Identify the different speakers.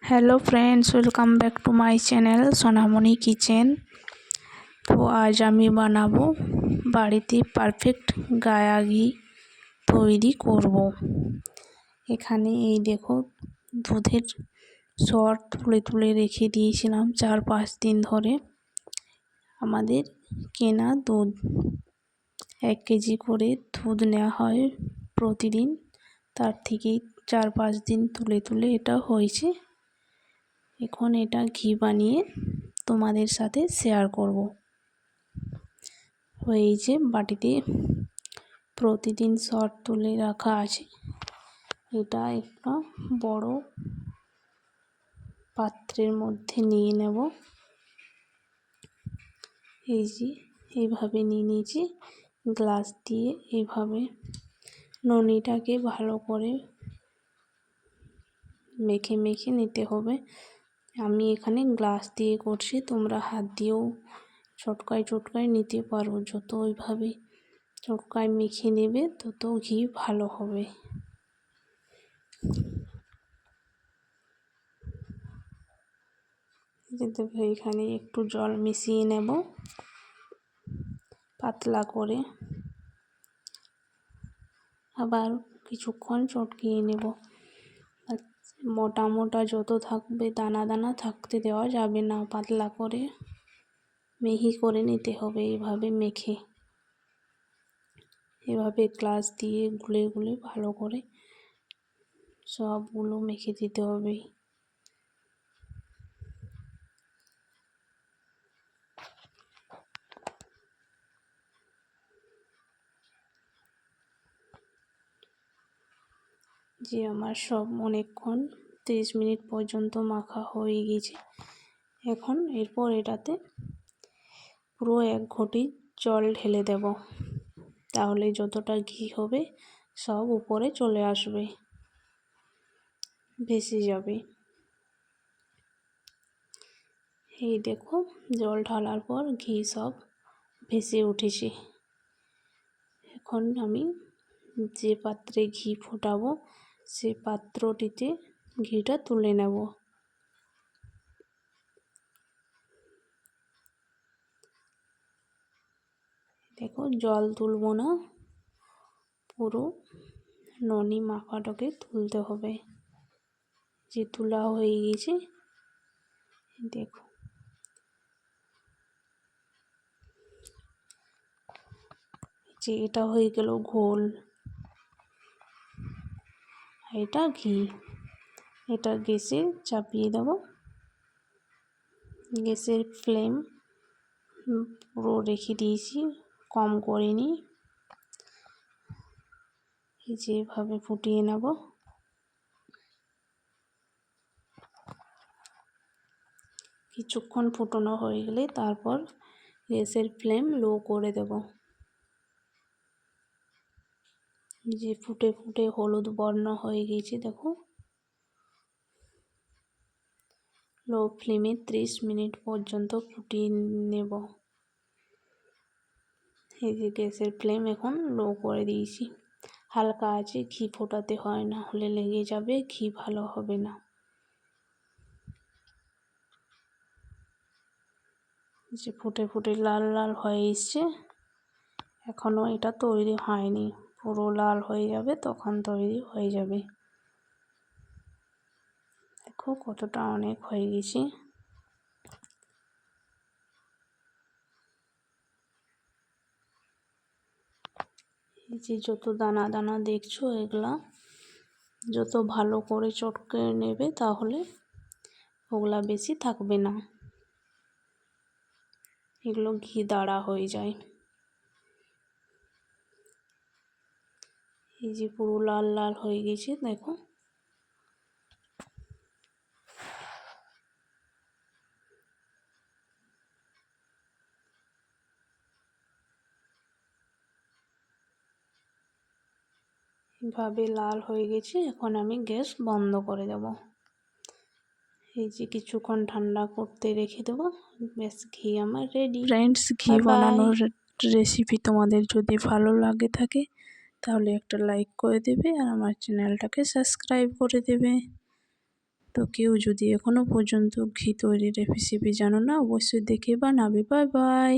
Speaker 1: Hello friends, welcome back to my channel Sonamoni kitchen. তো আজ আমি বানাবো বাড়িতে পারফেক্ট গায়া ঘি তৈরি করব। এখানে এই দেখো, দুধের সর তুলে তুলে রেখে দিয়েছিলাম 4-5 দিন ধরে। আমাদের কেনা দুধ 1 কেজি করে দুধ নেওয়া হয় প্রতিদিন, তার থেকেই 4-5 দিন তুলে তুলে এটা হয়েছে। এখন এটা ঘি বানিয়ে তোমাদের সাথে শেয়ার করব। এই যে বাটিতে প্রতিদিন সর তুলে রাখা আছে, এটা একটা বড় পাত্রের মধ্যে নিয়ে নেব। এই যে এইভাবে নিয়ে নিয়েছি, গ্লাস দিয়ে এইভাবে ননিটাকে ভালো করে মেখে মেখে নিতে হবে। আমি এখানে গ্লাস দিয়ে করছি, তোমরা হাত দিয়েও চটকায় নিতে পারো। যত ওইভাবে চটকায় মেখে নেবে তত ঘি ভালো হবে। এখানে একটু জল মিশিয়ে নেব পাতলা করে, আবার কিছুক্ষণ চটকিয়ে নেব। মোটা মোটা যত থাকবে দানা দানা থাকতে দেওয়া যাবে না, পাতলা করে মিহি করে নিতে হবে। এইভাবে মেখে এভাবে গ্লাস দিয়ে গুলে গুলে ভালো করে সবগুলো মেখে দিতে হবে। যে আমার সব অনেকক্ষণ 30 মিনিট পর্যন্ত মাখা হয়ে গেছে। এখন এরপর এটাতে পুরো 1 ঘটি জল ঢেলে দেব, তাহলে যতটা ঘি হবে সব উপরে চলে আসবে, ভেসে যাবে। এই দেখো, জল ঢালার পর ঘি সব ভেসে উঠেছে। এখন আমি যে পাত্রে ঘি ফোটাবো সে পাত্রটিতে ঘিটা তুলে নেব। দেখো, জল তুলবো না, পুরো ননি মাখাটাকে তুলতে হবে। যে তোলা হয়ে গেছে, দেখো যে এটা হয়ে গেল ঘোল, এটা ঘি। এটা গ্যাসে চাপিয়ে দেব। গ্যাসের ফ্লেম পুরো রেখে দিয়েছি, কম করিনি। এই যেভাবে ফুটিয়ে নেব। কিছুক্ষণ ফুটানো হয়ে গেলে তারপর গ্যাসের ফ্লেম লো করে দেব। যে ফুটে ফুটে হলুদ বর্ণ হয়ে গেছে, দেখো। লো ফ্লেমে 30 মিনিট পর্যন্ত ফুটিয়ে নেব। এই যে গ্যাসের ফ্লেম এখন লো করে দিয়েছি, হালকা আছে, ঘি ফোটাতে হয় না হলে লেগে যাবে, ঘি ভালো হবে না। যে ফুটে ফুটে লাল লাল হয়ে এসছে, এখনও এটা তৈরি হয়নি, পুরো লাল হয়ে যাবে তখন তৈরি হয়ে যাবে। দেখো কতটা অনেক হয়ে গেছে। এই যে যত দানা দানা দেখছো, এগুলা যত ভালো করে চটকে নেবে তাহলে ওগুলা বেশি থাকবে না, এগুলো ঘি দাঁড়া হয়ে যায়। এই যে পুরো লাল লাল হয়ে গেছে, দেখো। এভাবে লাল হয়ে গেছে, এখন আমি গ্যাস বন্ধ করে দেব। এই যে কিছুক্ষণ ঠান্ডা করতে রেখে দেবো, ব্যাস ঘি আমার রেডি। ফ্রেন্ডস, ঘি বানানোর রেসিপি তোমাদের যদি ভালো লাগে থাকে তাহলে একটা লাইক করে দেবে আর আমার চ্যানেলটাকে সাবস্ক্রাইব করে দেবে। তো কেউ যদি এখনও পর্যন্ত ঘি তৈরির রেসিপি জানো না, অবশ্যই দেখে বানাবে। Bye bye.